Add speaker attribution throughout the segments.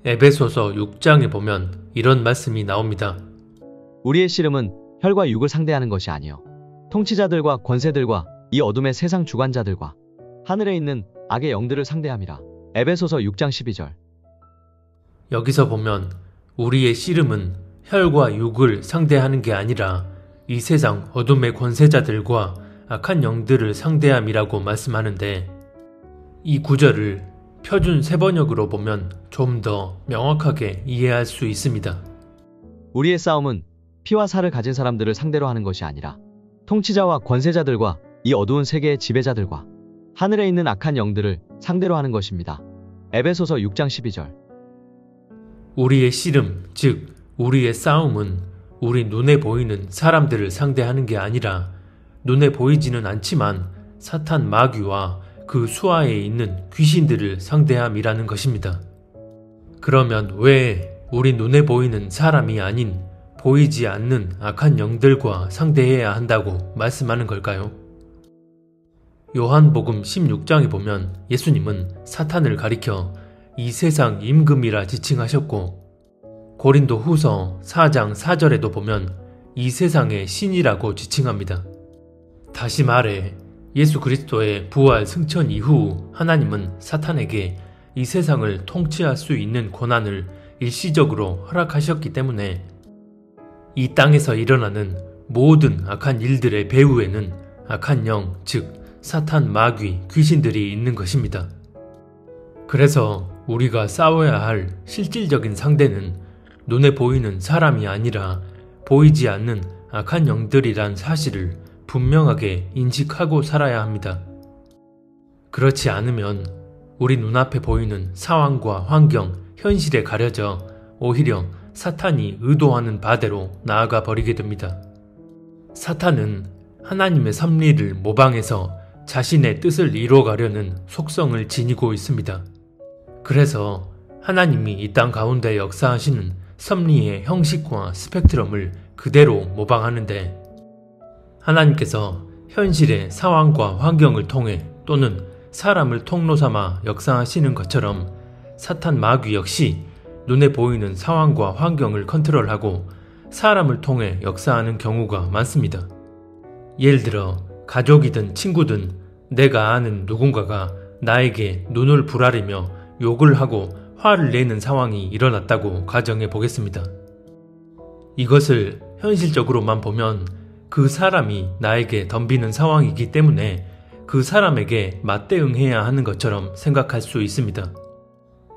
Speaker 1: 에베소서 6장에 보면 이런 말씀이 나옵니다.
Speaker 2: 우리의 씨름은 혈과 육을 상대하는 것이 아니요 통치자들과 권세들과 이 어둠의 세상 주관자들과 하늘에 있는 악의 영들을 상대함이라. 에베소서 6장 12절.
Speaker 1: 여기서 보면 우리의 씨름은 혈과 육을 상대하는 게 아니라 이 세상 어둠의 권세자들과 악한 영들을 상대함이라고 말씀하는데, 이 구절을 표준 세번역으로 보면 좀 더 명확하게 이해할 수 있습니다.
Speaker 2: 우리의 싸움은 피와 살을 가진 사람들을 상대로 하는 것이 아니라 통치자와 권세자들과 이 어두운 세계의 지배자들과 하늘에 있는 악한 영들을 상대로 하는 것입니다. 에베소서 6장 12절.
Speaker 1: 우리의 씨름, 즉 우리의 싸움은 우리 눈에 보이는 사람들을 상대하는 게 아니라 눈에 보이지는 않지만 사탄 마귀와 그 수하에 있는 귀신들을 상대함이라는 것입니다. 그러면 왜 우리 눈에 보이는 사람이 아닌 보이지 않는 악한 영들과 상대해야 한다고 말씀하는 걸까요? 요한복음 16장에 보면 예수님은 사탄을 가리켜 이 세상 임금이라 지칭하셨고, 고린도 후서 4장 4절에도 보면 이 세상의 신이라고 지칭합니다. 다시 말해 예수 그리스도의 부활 승천 이후 하나님은 사탄에게 이 세상을 통치할 수 있는 권한을 일시적으로 허락하셨기 때문에 이 땅에서 일어나는 모든 악한 일들의 배후에는 악한 영, 즉 사탄, 마귀, 귀신들이 있는 것입니다. 그래서 우리가 싸워야 할 실질적인 상대는 눈에 보이는 사람이 아니라 보이지 않는 악한 영들이란 사실을 분명하게 인식하고 살아야 합니다. 그렇지 않으면 우리 눈앞에 보이는 상황과 환경, 현실에 가려져 오히려 사탄이 의도하는 바대로 나아가 버리게 됩니다. 사탄은 하나님의 섭리를 모방해서 자신의 뜻을 이루어가려는 속성을 지니고 있습니다. 그래서 하나님이 이 땅 가운데 역사하시는 섭리의 형식과 스펙트럼을 그대로 모방하는데, 하나님께서 현실의 상황과 환경을 통해 또는 사람을 통로 삼아 역사하시는 것처럼 사탄 마귀 역시 눈에 보이는 상황과 환경을 컨트롤하고 사람을 통해 역사하는 경우가 많습니다. 예를 들어 가족이든 친구든 내가 아는 누군가가 나에게 눈을 부라리며 욕을 하고 화를 내는 상황이 일어났다고 가정해 보겠습니다. 이것을 현실적으로만 보면 그 사람이 나에게 덤비는 상황이기 때문에 그 사람에게 맞대응해야 하는 것처럼 생각할 수 있습니다.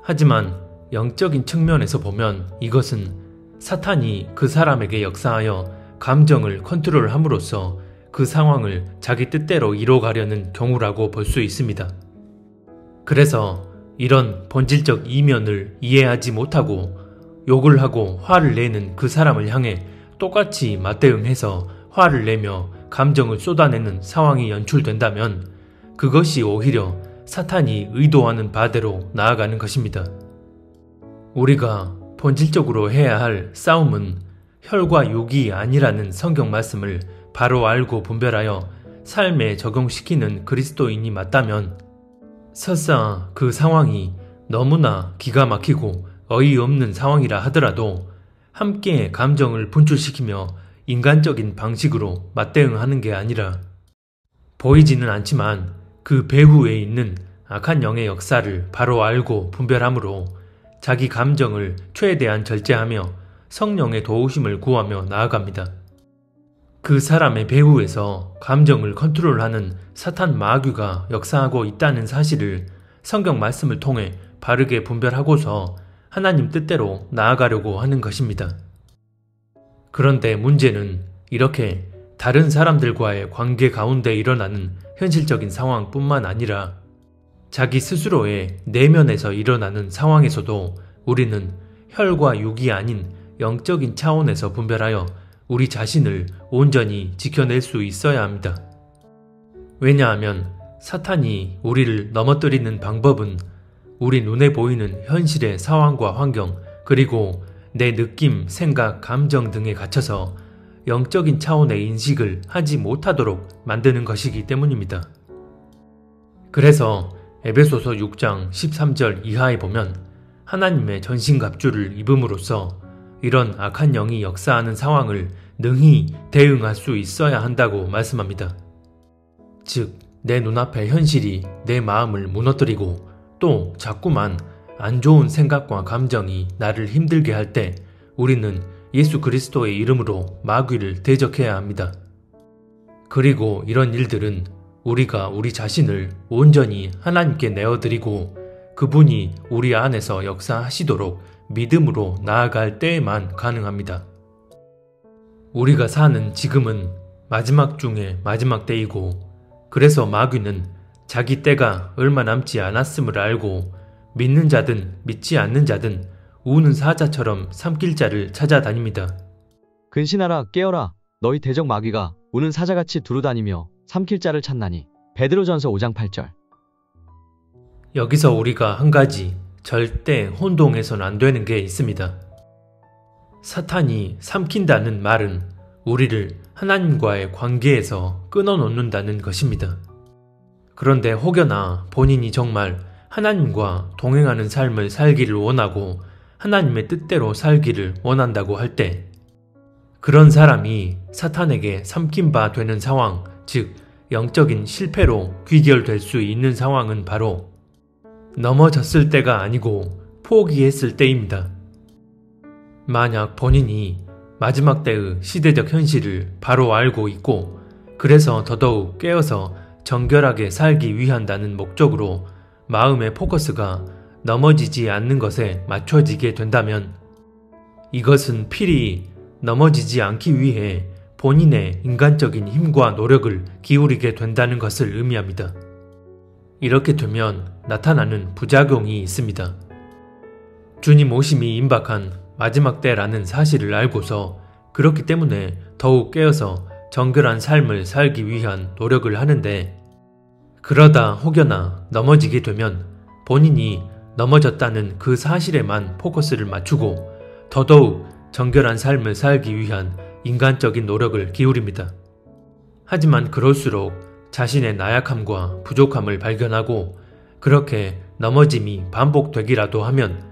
Speaker 1: 하지만 영적인 측면에서 보면 이것은 사탄이 그 사람에게 역사하여 감정을 컨트롤함으로써 그 상황을 자기 뜻대로 이뤄가려는 경우라고 볼 수 있습니다. 그래서 이런 본질적 이면을 이해하지 못하고 욕을 하고 화를 내는 그 사람을 향해 똑같이 맞대응해서 화를 내며 감정을 쏟아내는 상황이 연출된다면 그것이 오히려 사탄이 의도하는 바대로 나아가는 것입니다. 우리가 본질적으로 해야 할 싸움은 혈과 육이 아니라는 성경 말씀을 바로 알고 분별하여 삶에 적용시키는 그리스도인이 맞다면, 설사 그 상황이 너무나 기가 막히고 어이없는 상황이라 하더라도 함께 감정을 분출시키며 인간적인 방식으로 맞대응하는 게 아니라 보이지는 않지만 그 배후에 있는 악한 영의 역사를 바로 알고 분별함으로 자기 감정을 최대한 절제하며 성령의 도우심을 구하며 나아갑니다. 그 사람의 배후에서 감정을 컨트롤하는 사탄 마귀가 역사하고 있다는 사실을 성경 말씀을 통해 바르게 분별하고서 하나님 뜻대로 나아가려고 하는 것입니다. 그런데 문제는 이렇게 다른 사람들과의 관계 가운데 일어나는 현실적인 상황뿐만 아니라 자기 스스로의 내면에서 일어나는 상황에서도 우리는 혈과 육이 아닌 영적인 차원에서 분별하여 우리 자신을 온전히 지켜낼 수 있어야 합니다. 왜냐하면 사탄이 우리를 넘어뜨리는 방법은 우리 눈에 보이는 현실의 상황과 환경, 그리고 내 느낌, 생각, 감정 등에 갇혀서 영적인 차원의 인식을 하지 못하도록 만드는 것이기 때문입니다. 그래서 에베소서 6장 13절 이하에 보면 하나님의 전신갑주를 입음으로써 이런 악한 영이 역사하는 상황을 능히 대응할 수 있어야 한다고 말씀합니다. 즉, 내 눈앞의 현실이 내 마음을 무너뜨리고 또 자꾸만 안 좋은 생각과 감정이 나를 힘들게 할 때 우리는 예수 그리스도의 이름으로 마귀를 대적해야 합니다. 그리고 이런 일들은 우리가 우리 자신을 온전히 하나님께 내어드리고 그분이 우리 안에서 역사하시도록 믿음으로 나아갈 때에만 가능합니다. 우리가 사는 지금은 마지막 중에 마지막 때이고 그래서 마귀는 자기 때가 얼마 남지 않았음을 알고 믿는 자든 믿지 않는 자든 우는 사자처럼 삼킬 자를 찾아다닙니다.
Speaker 2: 근신하라 깨어라 너희 대적 마귀가 우는 사자같이 두루다니며 삼킬 자를 찾나니. 베드로전서 5장 8절.
Speaker 1: 여기서 우리가 한 가지 절대 혼동해서는 안 되는 게 있습니다. 사탄이 삼킨다는 말은 우리를 하나님과의 관계에서 끊어놓는다는 것입니다. 그런데 혹여나 본인이 정말 하나님과 동행하는 삶을 살기를 원하고 하나님의 뜻대로 살기를 원한다고 할 때 그런 사람이 사탄에게 삼킨 바 되는 상황, 즉 영적인 실패로 귀결될 수 있는 상황은 바로 넘어졌을 때가 아니고 포기했을 때입니다. 만약 본인이 마지막 때의 시대적 현실을 바로 알고 있고 그래서 더더욱 깨어서 정결하게 살기 위한다는 목적으로 마음의 포커스가 넘어지지 않는 것에 맞춰지게 된다면 이것은 필히 넘어지지 않기 위해 본인의 인간적인 힘과 노력을 기울이게 된다는 것을 의미합니다. 이렇게 되면 나타나는 부작용이 있습니다. 주님 오심이 임박한 마지막 때라는 사실을 알고서 그렇기 때문에 더욱 깨어서 정결한 삶을 살기 위한 노력을 하는데 그러다 혹여나 넘어지게 되면 본인이 넘어졌다는 그 사실에만 포커스를 맞추고 더더욱 정결한 삶을 살기 위한 인간적인 노력을 기울입니다. 하지만 그럴수록 자신의 나약함과 부족함을 발견하고 그렇게 넘어짐이 반복되기라도 하면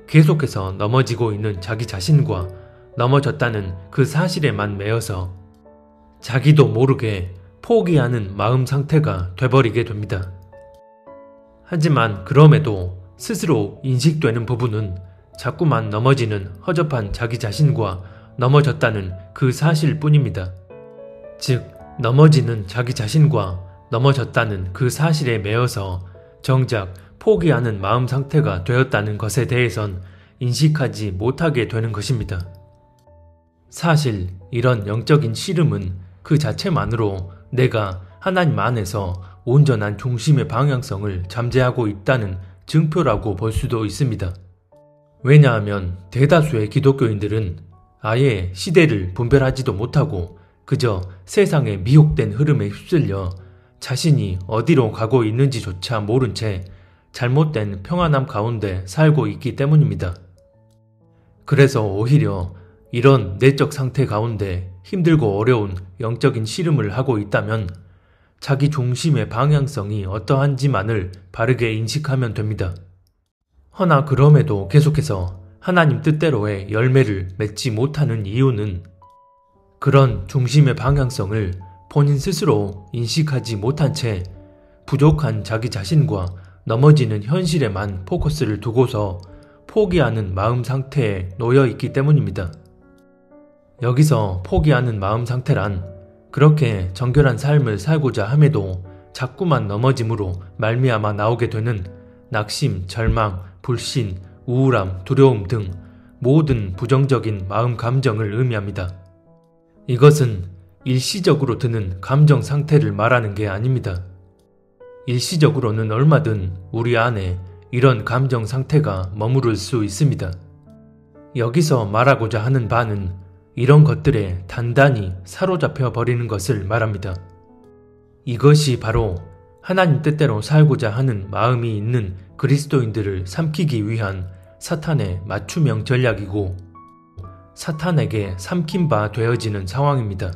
Speaker 1: 계속해서 넘어지고 있는 자기 자신과 넘어졌다는 그 사실에만 매여서 자기도 모르게 포기하는 마음 상태가 돼버리게 됩니다. 하지만 그럼에도 스스로 인식되는 부분은 자꾸만 넘어지는 허접한 자기 자신과 넘어졌다는 그 사실 뿐입니다. 즉, 넘어지는 자기 자신과 넘어졌다는 그 사실에 매여서 정작 포기하는 마음 상태가 되었다는 것에 대해선 인식하지 못하게 되는 것입니다. 사실 이런 영적인 씨름은 그 자체만으로 내가 하나님 안에서 온전한 중심의 방향성을 잠재하고 있다는 증표라고 볼 수도 있습니다. 왜냐하면 대다수의 기독교인들은 아예 시대를 분별하지도 못하고 그저 세상의 미혹된 흐름에 휩쓸려 자신이 어디로 가고 있는지조차 모른 채 잘못된 평안함 가운데 살고 있기 때문입니다. 그래서 오히려 이런 내적 상태 가운데 힘들고 어려운 영적인 씨름을 하고 있다면 자기 중심의 방향성이 어떠한지만을 바르게 인식하면 됩니다. 허나 그럼에도 계속해서 하나님 뜻대로의 열매를 맺지 못하는 이유는 그런 중심의 방향성을 본인 스스로 인식하지 못한 채 부족한 자기 자신과 넘어지는 현실에만 포커스를 두고서 포기하는 마음 상태에 놓여 있기 때문입니다. 여기서 포기하는 마음 상태란 그렇게 정결한 삶을 살고자 함에도 자꾸만 넘어짐으로 말미암아 나오게 되는 낙심, 절망, 불신, 우울함, 두려움 등 모든 부정적인 마음 감정을 의미합니다. 이것은 일시적으로 드는 감정 상태를 말하는 게 아닙니다. 일시적으로는 얼마든 우리 안에 이런 감정 상태가 머무를 수 있습니다. 여기서 말하고자 하는 바는 이런 것들에 단단히 사로잡혀 버리는 것을 말합니다. 이것이 바로 하나님 뜻대로 살고자 하는 마음이 있는 그리스도인들을 삼키기 위한 사탄의 맞춤형 전략이고 사탄에게 삼킨 바 되어지는 상황입니다.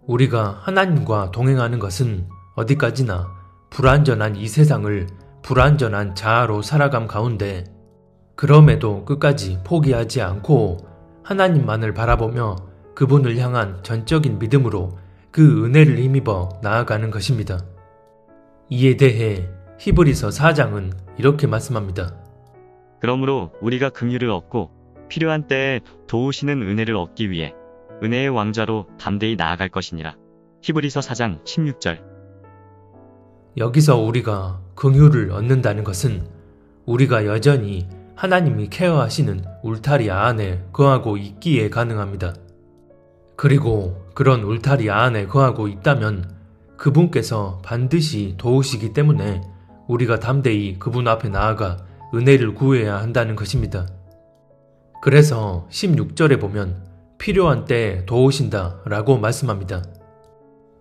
Speaker 1: 우리가 하나님과 동행하는 것은 어디까지나 불완전한 이 세상을 불완전한 자아로 살아감 가운데 그럼에도 끝까지 포기하지 않고 하나님만을 바라보며 그분을 향한 전적인 믿음으로 그 은혜를 힘입어 나아가는 것입니다. 이에 대해 히브리서 4장은 이렇게 말씀합니다.
Speaker 3: 그러므로 우리가 긍휼을 얻고 필요한 때에 도우시는 은혜를 얻기 위해 은혜의 왕좌로 담대히 나아갈 것이니라. 히브리서 4장 16절.
Speaker 1: 여기서 우리가 긍휼을 얻는다는 것은 우리가 여전히 하나님이 케어하시는 울타리 안에 거하고 있기에 가능합니다. 그리고 그런 울타리 안에 거하고 있다면 그분께서 반드시 도우시기 때문에 우리가 담대히 그분 앞에 나아가 은혜를 구해야 한다는 것입니다. 그래서 16절에 보면 필요한 때에 도우신다 라고 말씀합니다.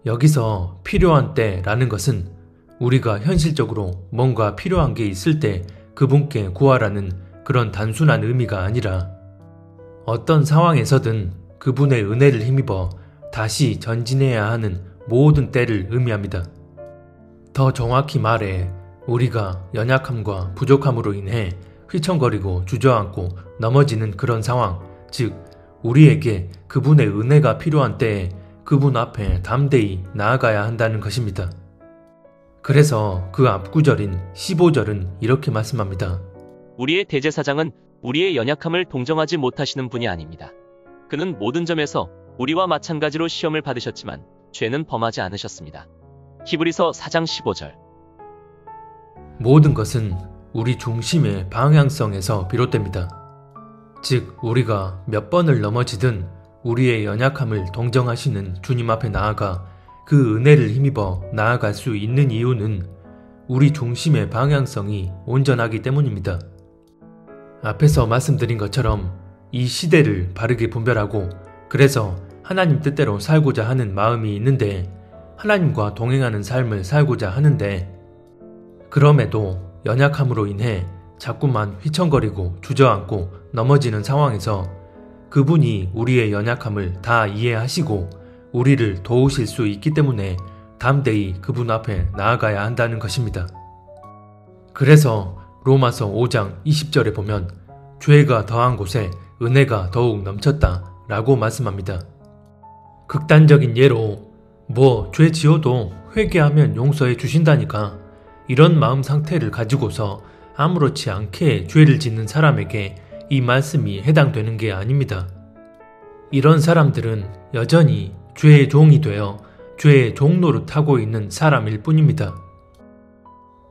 Speaker 1: 여기서 필요한 때라는 것은 우리가 현실적으로 뭔가 필요한 게 있을 때 그분께 구하라는 그런 단순한 의미가 아니라 어떤 상황에서든 그분의 은혜를 힘입어 다시 전진해야 하는 모든 때를 의미합니다. 더 정확히 말해 우리가 연약함과 부족함으로 인해 휘청거리고 주저앉고 넘어지는 그런 상황, 즉 우리에게 그분의 은혜가 필요한 때에 그분 앞에 담대히 나아가야 한다는 것입니다. 그래서 그 앞구절인 15절은 이렇게 말씀합니다.
Speaker 4: 우리의 대제사장은 우리의 연약함을 동정하지 못하시는 분이 아닙니다. 그는 모든 점에서 우리와 마찬가지로 시험을 받으셨지만 죄는 범하지 않으셨습니다. 히브리서 4장 15절.
Speaker 1: 모든 것은 우리 중심의 방향성에서 비롯됩니다. 즉 우리가 몇 번을 넘어지든 우리의 연약함을 동정하시는 주님 앞에 나아가 그 은혜를 힘입어 나아갈 수 있는 이유는 우리 중심의 방향성이 온전하기 때문입니다. 앞에서 말씀드린 것처럼 이 시대를 바르게 분별하고 그래서 하나님 뜻대로 살고자 하는 마음이 있는데 하나님과 동행하는 삶을 살고자 하는데 그럼에도 연약함으로 인해 자꾸만 휘청거리고 주저앉고 넘어지는 상황에서 그분이 우리의 연약함을 다 이해하시고 우리를 도우실 수 있기 때문에 담대히 그분 앞에 나아가야 한다는 것입니다. 그래서 로마서 5장 20절에 보면 죄가 더한 곳에 은혜가 더욱 넘쳤다 라고 말씀합니다. 극단적인 예로 죄 지어도 회개하면 용서해 주신다니까 이런 마음 상태를 가지고서 아무렇지 않게 죄를 짓는 사람에게 이 말씀이 해당되는 게 아닙니다. 이런 사람들은 여전히 죄의 종이 되어 죄의 종노릇 하고 있는 사람일 뿐입니다.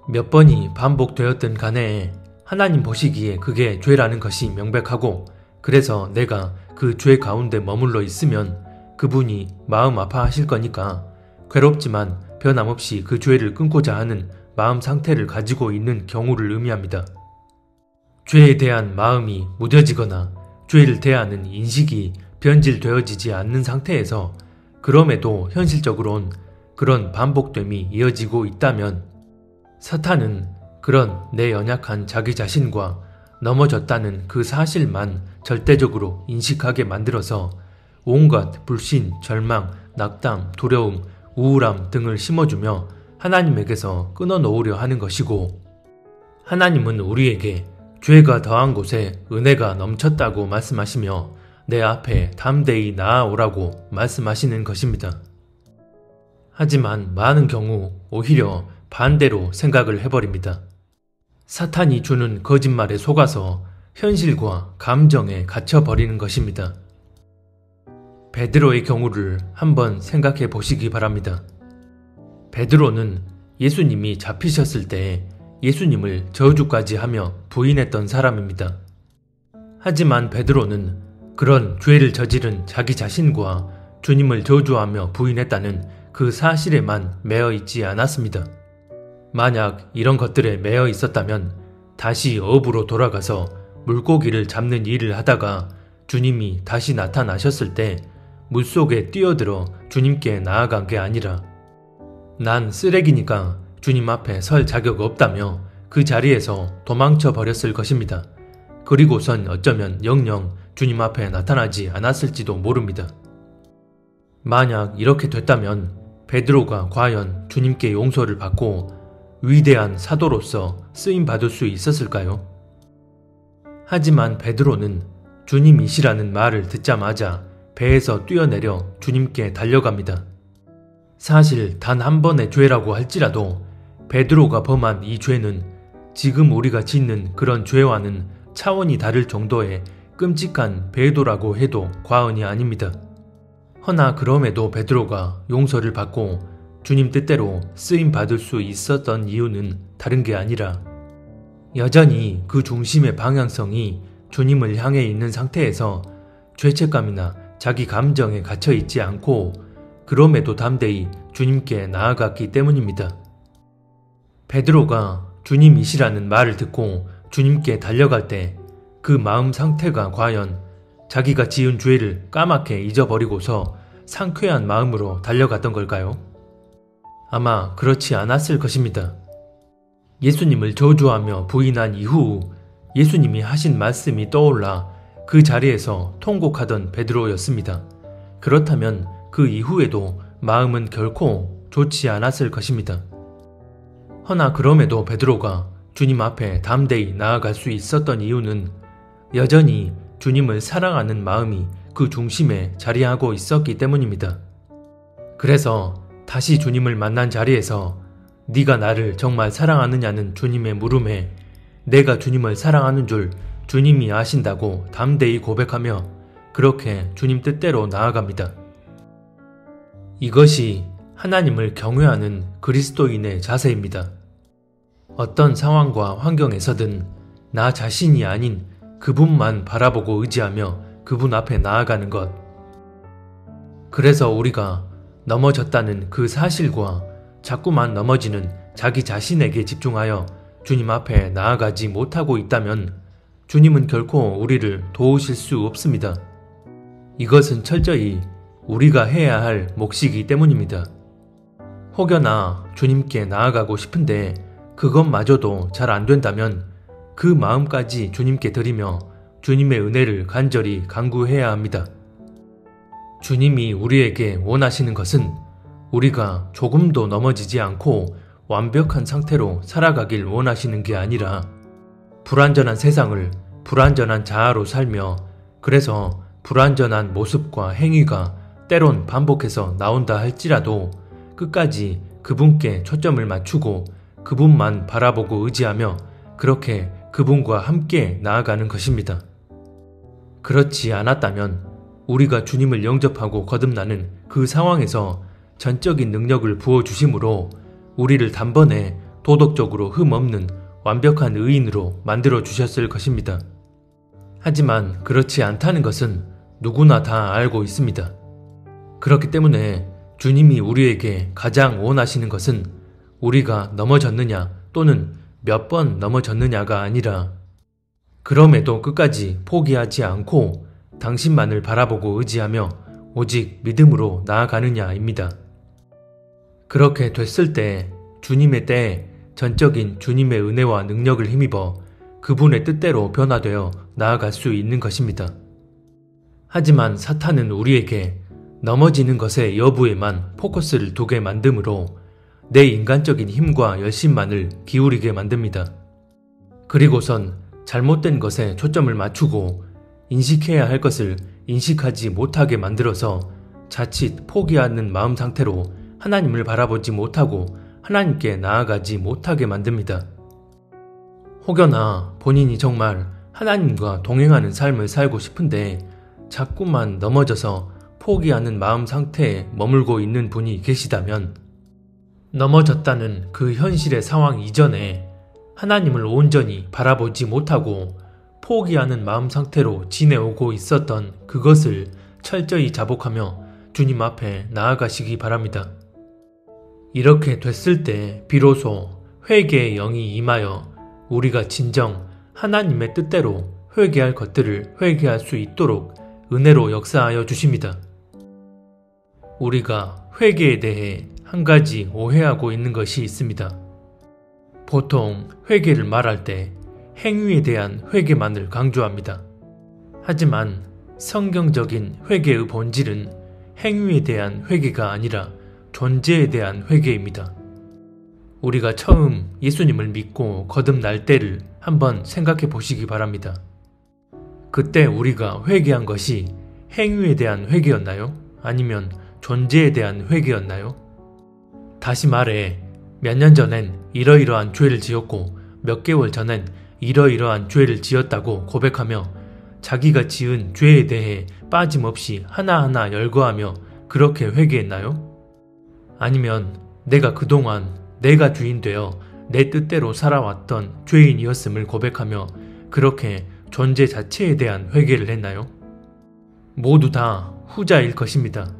Speaker 1: 몇 번이 반복되었든 간에 하나님 보시기에 그게 죄라는 것이 명백하고 그래서 내가 그 죄 가운데 머물러 있으면 그분이 마음 아파하실 거니까 괴롭지만 변함없이 그 죄를 끊고자 하는 마음 상태를 가지고 있는 경우를 의미합니다. 죄에 대한 마음이 무뎌지거나 죄를 대하는 인식이 변질되어지지 않는 상태에서 그럼에도 현실적으론 그런 반복됨이 이어지고 있다면 사탄은 그런 내 연약한 자기 자신과 넘어졌다는 그 사실만 절대적으로 인식하게 만들어서 온갖 불신, 절망, 낙담, 두려움, 우울함 등을 심어주며 하나님에게서 끊어놓으려 하는 것이고 하나님은 우리에게 죄가 더한 곳에 은혜가 넘쳤다고 말씀하시며 내 앞에 담대히 나아오라고 말씀하시는 것입니다. 하지만 많은 경우 오히려 반대로 생각을 해버립니다. 사탄이 주는 거짓말에 속아서 현실과 감정에 갇혀버리는 것입니다. 베드로의 경우를 한번 생각해 보시기 바랍니다. 베드로는 예수님이 잡히셨을 때 예수님을 저주까지 하며 부인했던 사람입니다. 하지만 베드로는 그런 죄를 저지른 자기 자신과 주님을 저주하며 부인했다는 그 사실에만 매여 있지 않았습니다. 만약 이런 것들에 매여 있었다면 다시 어부로 돌아가서 물고기를 잡는 일을 하다가 주님이 다시 나타나셨을 때 물속에 뛰어들어 주님께 나아간 게 아니라 난 쓰레기니까 주님 앞에 설 자격 없다며 그 자리에서 도망쳐 버렸을 것입니다. 그리고선 어쩌면 영영 주님 앞에 나타나지 않았을지도 모릅니다. 만약 이렇게 됐다면 베드로가 과연 주님께 용서를 받고 위대한 사도로서 쓰임받을 수 있었을까요? 하지만 베드로는 주님이시라는 말을 듣자마자 배에서 뛰어내려 주님께 달려갑니다. 사실 단 한 번의 죄라고 할지라도 베드로가 범한 이 죄는 지금 우리가 짓는 그런 죄와는 차원이 다를 정도의 끔찍한 배도라고 해도 과언이 아닙니다. 허나 그럼에도 베드로가 용서를 받고 주님 뜻대로 쓰임받을 수 있었던 이유는 다른 게 아니라 여전히 그 중심의 방향성이 주님을 향해 있는 상태에서 죄책감이나 자기 감정에 갇혀 있지 않고 그럼에도 담대히 주님께 나아갔기 때문입니다. 베드로가 주님이시라는 말을 듣고 주님께 달려갈 때 그 마음 상태가 과연 자기가 지은 죄를 까맣게 잊어버리고서 상쾌한 마음으로 달려갔던 걸까요? 아마 그렇지 않았을 것입니다. 예수님을 저주하며 부인한 이후 예수님이 하신 말씀이 떠올라 그 자리에서 통곡하던 베드로였습니다. 그렇다면 그 이후에도 마음은 결코 좋지 않았을 것입니다. 허나 그럼에도 베드로가 주님 앞에 담대히 나아갈 수 있었던 이유는 여전히 주님을 사랑하는 마음이 그 중심에 자리하고 있었기 때문입니다. 그래서 다시 주님을 만난 자리에서 네가 나를 정말 사랑하느냐는 주님의 물음에 내가 주님을 사랑하는 줄 주님이 아신다고 담대히 고백하며 그렇게 주님 뜻대로 나아갑니다. 이것이 하나님을 경외하는 그리스도인의 자세입니다. 어떤 상황과 환경에서든 나 자신이 아닌 그분만 바라보고 의지하며 그분 앞에 나아가는 것. 그래서 우리가 넘어졌다는 그 사실과 자꾸만 넘어지는 자기 자신에게 집중하여 주님 앞에 나아가지 못하고 있다면 주님은 결코 우리를 도우실 수 없습니다. 이것은 철저히 우리가 해야 할 몫이기 때문입니다. 혹여나 주님께 나아가고 싶은데 그것마저도 잘 안 된다면 그 마음까지 주님께 드리며 주님의 은혜를 간절히 간구해야 합니다. 주님이 우리에게 원하시는 것은 우리가 조금도 넘어지지 않고 완벽한 상태로 살아가길 원하시는 게 아니라 불완전한 세상을 불완전한 자아로 살며 그래서 불완전한 모습과 행위가 때론 반복해서 나온다 할지라도 끝까지 그분께 초점을 맞추고 그분만 바라보고 의지하며 그렇게 그분과 함께 나아가는 것입니다. 그렇지 않았다면 우리가 주님을 영접하고 거듭나는 그 상황에서 전적인 능력을 부어주심으로 우리를 단번에 도덕적으로 흠없는 완벽한 의인으로 만들어 주셨을 것입니다. 하지만 그렇지 않다는 것은 누구나 다 알고 있습니다. 그렇기 때문에 주님이 우리에게 가장 원하시는 것은 우리가 넘어졌느냐 또는 몇 번 넘어졌느냐가 아니라 그럼에도 끝까지 포기하지 않고 당신만을 바라보고 의지하며 오직 믿음으로 나아가느냐입니다. 그렇게 됐을 때 주님의 때에 전적인 주님의 은혜와 능력을 힘입어 그분의 뜻대로 변화되어 나아갈 수 있는 것입니다. 하지만 사탄은 우리에게 넘어지는 것의 여부에만 포커스를 두게 만드므로 내 인간적인 힘과 열심만을 기울이게 만듭니다. 그리고선 잘못된 것에 초점을 맞추고 인식해야 할 것을 인식하지 못하게 만들어서 자칫 포기하는 마음 상태로 하나님을 바라보지 못하고 하나님께 나아가지 못하게 만듭니다. 혹여나 본인이 정말 하나님과 동행하는 삶을 살고 싶은데 자꾸만 넘어져서 포기하는 마음 상태에 머물고 있는 분이 계시다면 넘어졌다는 그 현실의 상황 이전에 하나님을 온전히 바라보지 못하고 포기하는 마음 상태로 지내오고 있었던 그것을 철저히 자복하며 주님 앞에 나아가시기 바랍니다. 이렇게 됐을 때 비로소 회개의 영이 임하여 우리가 진정 하나님의 뜻대로 회개할 것들을 회개할 수 있도록 은혜로 역사하여 주십니다. 우리가 회개에 대해 한 가지 오해하고 있는 것이 있습니다. 보통 회개를 말할 때 행위에 대한 회개만을 강조합니다. 하지만 성경적인 회개의 본질은 행위에 대한 회개가 아니라 존재에 대한 회개입니다. 우리가 처음 예수님을 믿고 거듭날 때를 한번 생각해 보시기 바랍니다. 그때 우리가 회개한 것이 행위에 대한 회개였나요? 아니면 존재에 대한 회개였나요? 다시 말해, 몇 년 전엔 이러이러한 죄를 지었고 몇 개월 전엔 이러이러한 죄를 지었다고 고백하며 자기가 지은 죄에 대해 빠짐없이 하나하나 열거하며 그렇게 회개했나요? 아니면 내가 그동안 내가 주인 되어 내 뜻대로 살아왔던 죄인이었음을 고백하며 그렇게 존재 자체에 대한 회개를 했나요? 모두 다 후자일 것입니다.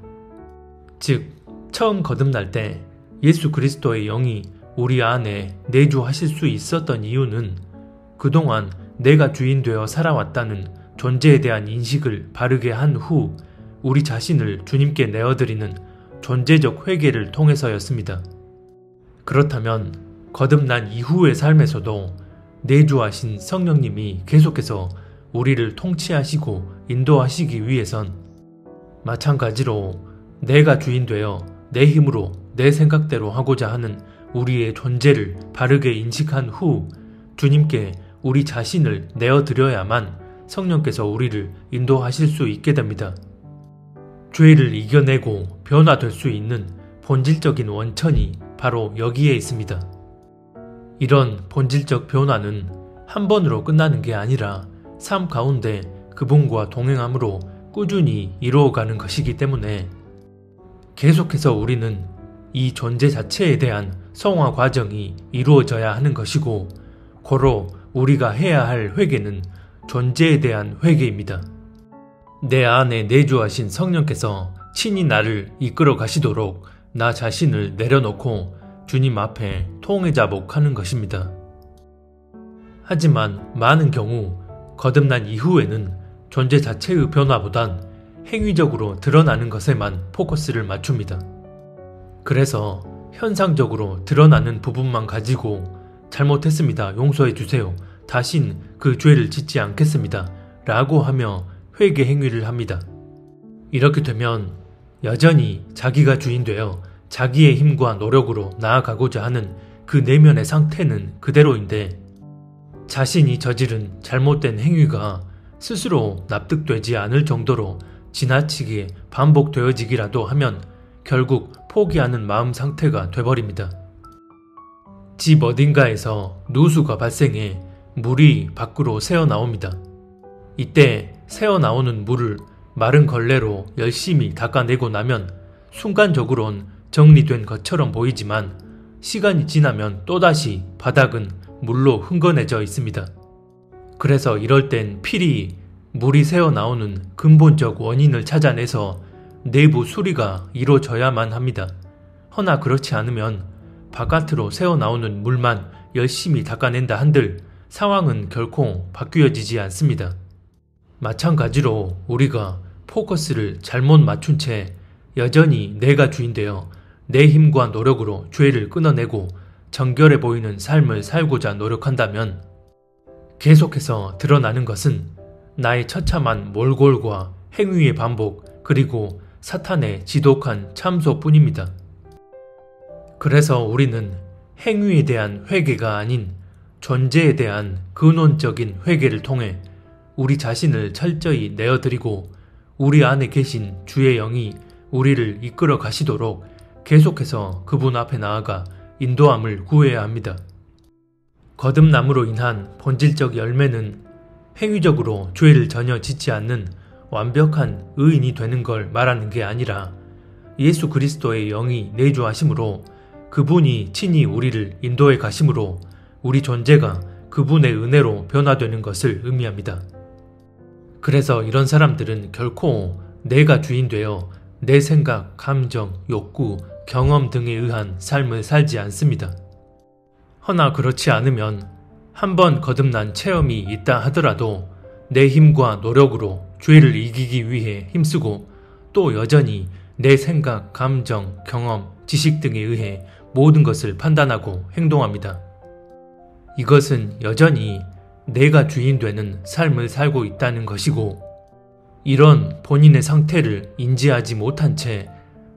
Speaker 1: 즉, 처음 거듭날 때 예수 그리스도의 영이 우리 안에 내주하실 수 있었던 이유는 그동안 내가 주인 되어 살아왔다는 존재에 대한 인식을 바르게 한 후 우리 자신을 주님께 내어드리는 존재적 회개를 통해서였습니다. 그렇다면 거듭난 이후의 삶에서도 내주하신 성령님이 계속해서 우리를 통치하시고 인도하시기 위해선 마찬가지로 내가 주인 되어 내 힘으로 내 생각대로 하고자 하는 우리의 존재를 바르게 인식한 후 주님께 우리 자신을 내어드려야만 성령께서 우리를 인도하실 수 있게 됩니다. 죄를 이겨내고 변화될 수 있는 본질적인 원천이 바로 여기에 있습니다. 이런 본질적 변화는 한 번으로 끝나는 게 아니라 삶 가운데 그분과 동행함으로 꾸준히 이루어가는 것이기 때문에 계속해서 우리는 이 존재 자체에 대한 성화 과정이 이루어져야 하는 것이고 고로 우리가 해야 할 회개는 존재에 대한 회개입니다. 내 안에 내주하신 성령께서 친히 나를 이끌어 가시도록 나 자신을 내려놓고 주님 앞에 통회자복하는 것입니다. 하지만 많은 경우 거듭난 이후에는 존재 자체의 변화보단 행위적으로 드러나는 것에만 포커스를 맞춥니다. 그래서 현상적으로 드러나는 부분만 가지고 잘못했습니다. 용서해 주세요. 다신 그 죄를 짓지 않겠습니다. 라고 하며 회개 행위를 합니다. 이렇게 되면 여전히 자기가 주인 되어 자기의 힘과 노력으로 나아가고자 하는 그 내면의 상태는 그대로인데 자신이 저지른 잘못된 행위가 스스로 납득되지 않을 정도로 지나치게 반복되어지기라도 하면 결국 포기하는 마음 상태가 돼버립니다. 집 어딘가에서 누수가 발생해 물이 밖으로 새어나옵니다. 이때 새어나오는 물을 마른 걸레로 열심히 닦아내고 나면 순간적으론 정리된 것처럼 보이지만 시간이 지나면 또다시 바닥은 물로 흥건해져 있습니다. 그래서 이럴 땐 필히 물이 새어나오는 근본적 원인을 찾아내서 내부 수리가 이루어져야만 합니다. 허나 그렇지 않으면 바깥으로 새어나오는 물만 열심히 닦아낸다 한들 상황은 결코 바뀌어지지 않습니다. 마찬가지로 우리가 포커스를 잘못 맞춘 채 여전히 내가 주인되어 내 힘과 노력으로 죄를 끊어내고 정결해 보이는 삶을 살고자 노력한다면 계속해서 드러나는 것은 나의 처참한 몰골과 행위의 반복 그리고 사탄의 지독한 참소뿐입니다. 그래서 우리는 행위에 대한 회개가 아닌 존재에 대한 근원적인 회개를 통해 우리 자신을 철저히 내어드리고 우리 안에 계신 주의 영이 우리를 이끌어 가시도록 계속해서 그분 앞에 나아가 인도함을 구해야 합니다. 거듭남으로 인한 본질적 열매는 행위적으로 죄를 전혀 짓지 않는 완벽한 의인이 되는 걸 말하는 게 아니라 예수 그리스도의 영이 내주하심으로 그분이 친히 우리를 인도해 가심으로 우리 존재가 그분의 은혜로 변화되는 것을 의미합니다. 그래서 이런 사람들은 결코 내가 주인 되어 내 생각, 감정, 욕구, 경험 등에 의한 삶을 살지 않습니다. 허나 그렇지 않으면 한번 거듭난 체험이 있다 하더라도 내 힘과 노력으로 죄를 이기기 위해 힘쓰고 또 여전히 내 생각, 감정, 경험, 지식 등에 의해 모든 것을 판단하고 행동합니다. 이것은 여전히 내가 주인 되는 삶을 살고 있다는 것이고 이런 본인의 상태를 인지하지 못한 채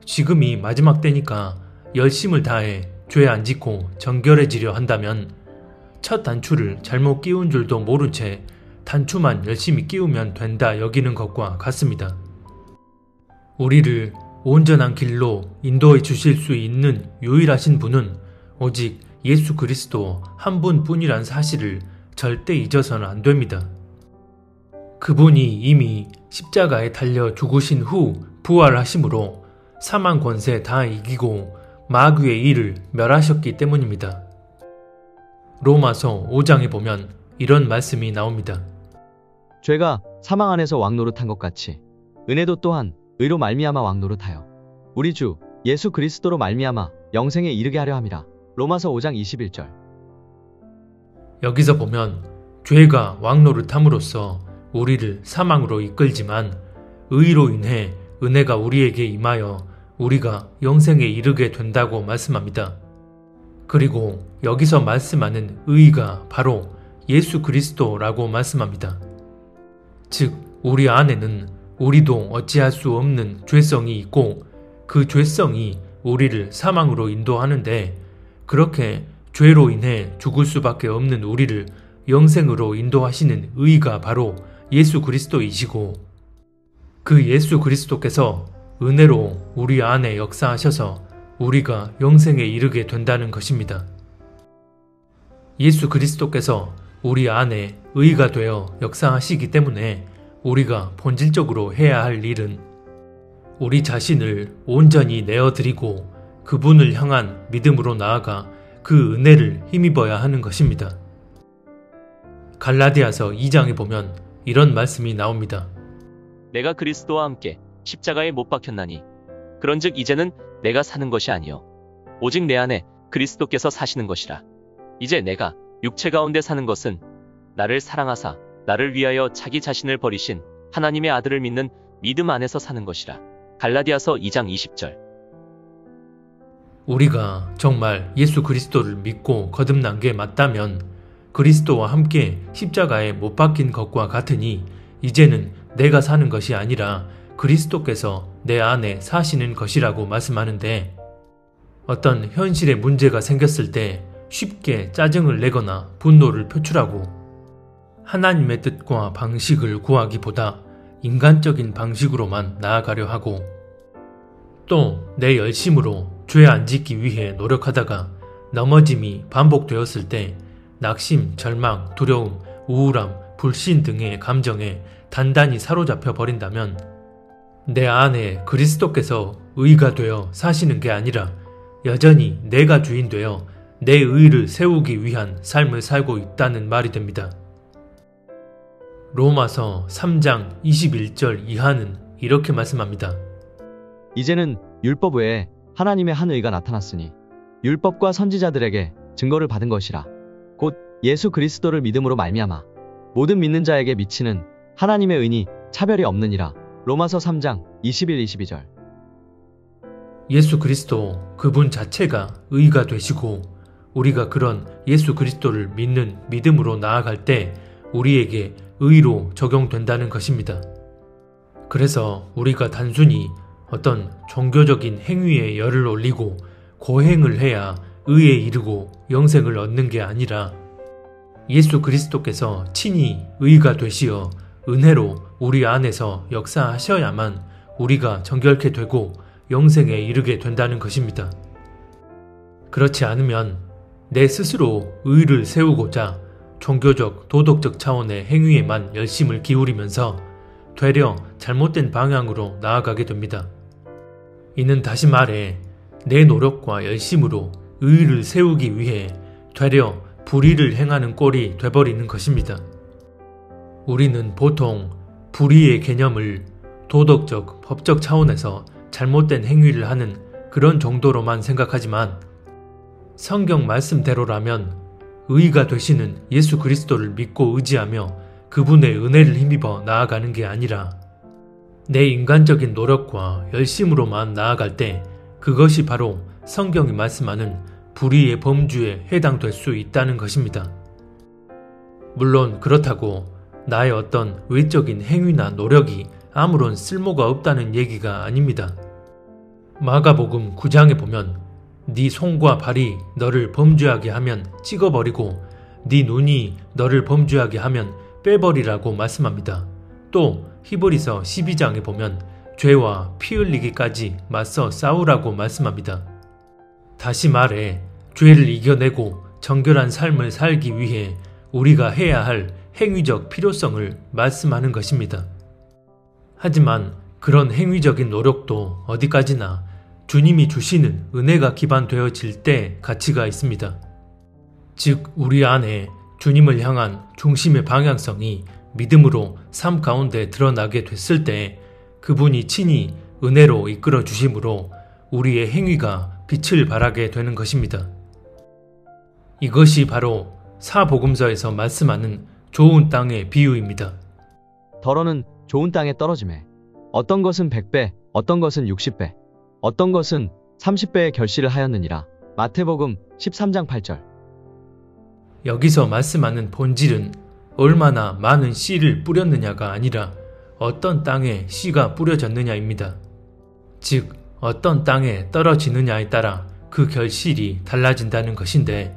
Speaker 1: 지금이 마지막 때니까 열심을 다해 죄 안 짓고 정결해지려 한다면 첫 단추를 잘못 끼운 줄도 모른 채 단추만 열심히 끼우면 된다 여기는 것과 같습니다. 우리를 온전한 길로 인도해 주실 수 있는 유일하신 분은 오직 예수 그리스도 한 분뿐이란 사실을 절대 잊어서는 안 됩니다. 그분이 이미 십자가에 달려 죽으신 후 부활하심으로 사망 권세 다 이기고 마귀의 일을 멸하셨기 때문입니다. 로마서 5장에 보면 이런 말씀이 나옵니다.
Speaker 2: 죄가 사망 안에서 왕노릇한 것 같이 은혜도 또한 의로 말미암아 왕노릇하여 우리 주 예수 그리스도로 말미암아 영생에 이르게 하려 함이라. 로마서 5장 21절.
Speaker 1: 여기서 보면 죄가 왕노릇함으로써 우리를 사망으로 이끌지만 의로 인해 은혜가 우리에게 임하여 우리가 영생에 이르게 된다고 말씀합니다. 그리고 여기서 말씀하는 의가 바로 예수 그리스도라고 말씀합니다. 즉 우리 안에는 우리도 어찌할 수 없는 죄성이 있고 그 죄성이 우리를 사망으로 인도하는데 그렇게 죄로 인해 죽을 수밖에 없는 우리를 영생으로 인도하시는 의가 바로 예수 그리스도이시고 그 예수 그리스도께서 은혜로 우리 안에 역사하셔서 우리가 영생에 이르게 된다는 것입니다. 예수 그리스도께서 우리 안에 의가 되어 역사하시기 때문에 우리가 본질적으로 해야 할 일은 우리 자신을 온전히 내어드리고 그분을 향한 믿음으로 나아가 그 은혜를 힘입어야 하는 것입니다. 갈라디아서 2장에 보면 이런 말씀이 나옵니다.
Speaker 4: 내가 그리스도와 함께 십자가에 못 박혔나니 그런즉 이제는 내가 사는 것이 아니요 오직 내 안에 그리스도께서 사시는 것이라. 이제 내가 육체 가운데 사는 것은 나를 사랑하사 나를 위하여 자기 자신을 버리신 하나님의 아들을 믿는 믿음 안에서 사는 것이라. 갈라디아서 2장 20절.
Speaker 1: 우리가 정말 예수 그리스도를 믿고 거듭난 게 맞다면 그리스도와 함께 십자가에 못 박힌 것과 같으니 이제는 내가 사는 것이 아니라 그리스도께서 내 안에 사시는 것이라고 말씀하는데 어떤 현실의 문제가 생겼을 때 쉽게 짜증을 내거나 분노를 표출하고 하나님의 뜻과 방식을 구하기보다 인간적인 방식으로만 나아가려 하고 또 내 열심으로 죄 안 짓기 위해 노력하다가 넘어짐이 반복되었을 때 낙심, 절망, 두려움, 우울함, 불신 등의 감정에 단단히 사로잡혀 버린다면 내 안에 그리스도께서 의가 되어 사시는 게 아니라 여전히 내가 주인 되어 내 의를 세우기 위한 삶을 살고 있다는 말이 됩니다. 로마서 3장 21절 이하는 이렇게 말씀합니다.
Speaker 2: 이제는 율법 외에 하나님의 한 의가 나타났으니 율법과 선지자들에게 증거를 받은 것이라. 곧 예수 그리스도를 믿음으로 말미암아 모든 믿는 자에게 미치는 하나님의 의니 차별이 없느니라. 로마서 3장 21-22절.
Speaker 1: 예수 그리스도 그분 자체가 의가 되시고 우리가 그런 예수 그리스도를 믿는 믿음으로 나아갈 때 우리에게 의로 적용된다는 것입니다. 그래서 우리가 단순히 어떤 종교적인 행위에 열을 올리고 고행을 해야 의에 이르고 영생을 얻는 게 아니라 예수 그리스도께서 친히 의가 되시어 은혜로 우리 안에서 역사하셔야만 우리가 정결케 되고 영생에 이르게 된다는 것입니다. 그렇지 않으면 내 스스로 의를 세우고자 종교적, 도덕적 차원의 행위에만 열심을 기울이면서 되려 잘못된 방향으로 나아가게 됩니다. 이는 다시 말해 내 노력과 열심으로 의를 세우기 위해 되려 불의를 행하는 꼴이 돼버리는 것입니다. 우리는 보통 불의의 개념을 도덕적, 법적 차원에서 잘못된 행위를 하는 그런 정도로만 생각하지만 성경 말씀대로라면 의가 되시는 예수 그리스도를 믿고 의지하며 그분의 은혜를 힘입어 나아가는 게 아니라 내 인간적인 노력과 열심으로만 나아갈 때 그것이 바로 성경이 말씀하는 불의의 범주에 해당될 수 있다는 것입니다. 물론 그렇다고 나의 어떤 외적인 행위나 노력이 아무런 쓸모가 없다는 얘기가 아닙니다. 마가복음 9장에 보면 네 손과 발이 너를 범죄하게 하면 찍어버리고 네 눈이 너를 범죄하게 하면 빼버리라고 말씀합니다. 또 히브리서 12장에 보면 죄와 피 흘리기까지 맞서 싸우라고 말씀합니다. 다시 말해 죄를 이겨내고 정결한 삶을 살기 위해 우리가 해야 할 행위적 필요성을 말씀하는 것입니다. 하지만 그런 행위적인 노력도 어디까지나 주님이 주시는 은혜가 기반되어질 때 가치가 있습니다. 즉 우리 안에 주님을 향한 중심의 방향성이 믿음으로 삶 가운데 드러나게 됐을 때 그분이 친히 은혜로 이끌어 주심으로 우리의 행위가 빛을 발하게 되는 것입니다. 이것이 바로 사복음서에서 말씀하는 좋은 땅의 비유입니다.
Speaker 2: 더러는 좋은 땅에 떨어지매 어떤 것은 100배, 어떤 것은 60배, 어떤 것은 30배의 결실을 하였느니라. 마태복음 13장 8절.
Speaker 1: 여기서 말씀하는 본질은 얼마나 많은 씨를 뿌렸느냐가 아니라 어떤 땅에 씨가 뿌려졌느냐입니다. 즉 어떤 땅에 떨어지느냐에 따라 그 결실이 달라진다는 것인데,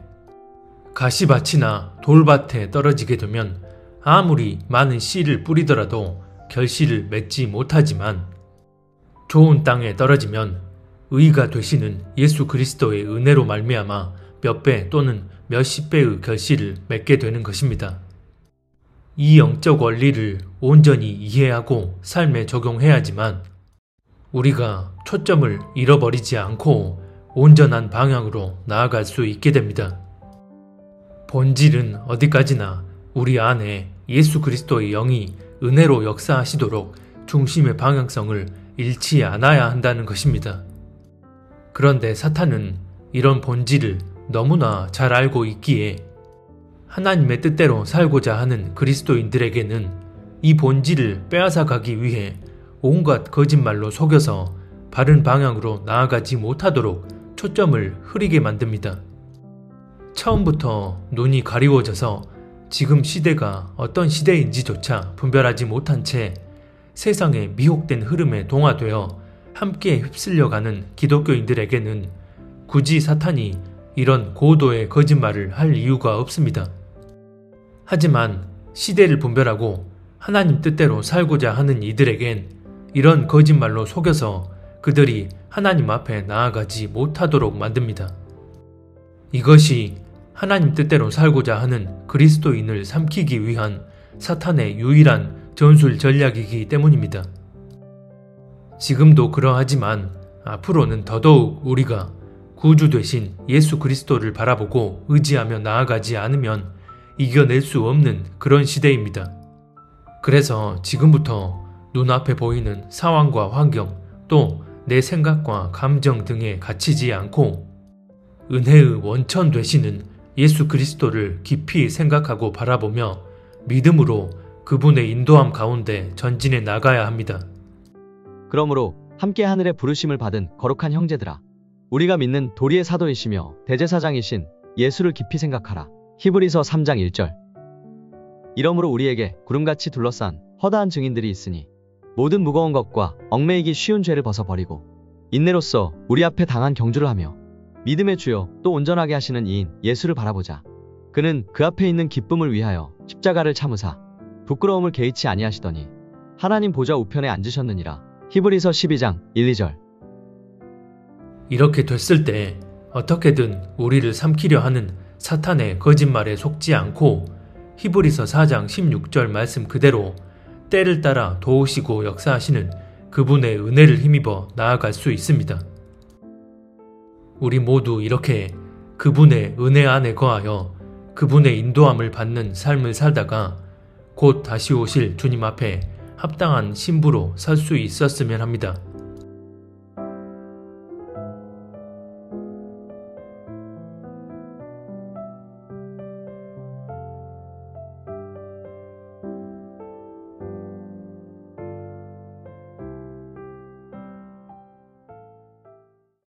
Speaker 1: 가시밭이나 돌밭에 떨어지게 되면 아무리 많은 씨를 뿌리더라도 결실을 맺지 못하지만, 좋은 땅에 떨어지면 의가 되시는 예수 그리스도의 은혜로 말미암아 몇 배 또는 몇십 배의 결실을 맺게 되는 것입니다. 이 영적 원리를 온전히 이해하고 삶에 적용해야지만 우리가 초점을 잃어버리지 않고 온전한 방향으로 나아갈 수 있게 됩니다. 본질은 어디까지나 우리 안에 예수 그리스도의 영이 은혜로 역사하시도록 중심의 방향성을 잃지 않아야 한다는 것입니다. 그런데 사탄은 이런 본질을 너무나 잘 알고 있기에 하나님의 뜻대로 살고자 하는 그리스도인들에게는 이 본질을 빼앗아 가기 위해 온갖 거짓말로 속여서 바른 방향으로 나아가지 못하도록 초점을 흐리게 만듭니다. 처음부터 눈이 가리워져서 지금 시대가 어떤 시대인지조차 분별하지 못한 채 세상의 미혹된 흐름에 동화되어 함께 휩쓸려가는 기독교인들에게는 굳이 사탄이 이런 고도의 거짓말을 할 이유가 없습니다. 하지만 시대를 분별하고 하나님 뜻대로 살고자 하는 이들에겐 이런 거짓말로 속여서 그들이 하나님 앞에 나아가지 못하도록 만듭니다. 이것이 하나님 뜻대로 살고자 하는 그리스도인을 삼키기 위한 사탄의 유일한 전술 전략이기 때문입니다. 지금도 그러하지만 앞으로는 더더욱 우리가 구주 되신 예수 그리스도를 바라보고 의지하며 나아가지 않으면 이겨낼 수 없는 그런 시대입니다. 그래서 지금부터 눈앞에 보이는 상황과 환경, 또 내 생각과 감정 등에 갇히지 않고 은혜의 원천 되시는 예수 그리스도를 깊이 생각하고 바라보며 믿음으로 그분의 인도함 가운데 전진해 나가야 합니다.
Speaker 2: 그러므로 함께 하늘의 부르심을 받은 거룩한 형제들아, 우리가 믿는 도리의 사도이시며 대제사장이신 예수를 깊이 생각하라. 히브리서 3장 1절. 이러므로 우리에게 구름같이 둘러싼 허다한 증인들이 있으니 모든 무거운 것과 얽매이기 쉬운 죄를 벗어버리고 인내로써 우리 앞에 당한 경주를 하며 믿음의 주요 또 온전하게 하시는 이인 예수를 바라보자. 그는 그 앞에 있는 기쁨을 위하여 십자가를 참으사 부끄러움을 개의치 아니하시더니 하나님 보좌 우편에 앉으셨느니라. 히브리서 12장 1, 2절.
Speaker 1: 이렇게 됐을 때 어떻게든 우리를 삼키려 하는 사탄의 거짓말에 속지 않고 히브리서 4장 16절 말씀 그대로 때를 따라 도우시고 역사하시는 그분의 은혜를 힘입어 나아갈 수 있습니다. 우리 모두 이렇게 그분의 은혜 안에 거하여 그분의 인도함을 받는 삶을 살다가 곧 다시 오실 주님 앞에 합당한 신부로 설 수 있었으면 합니다.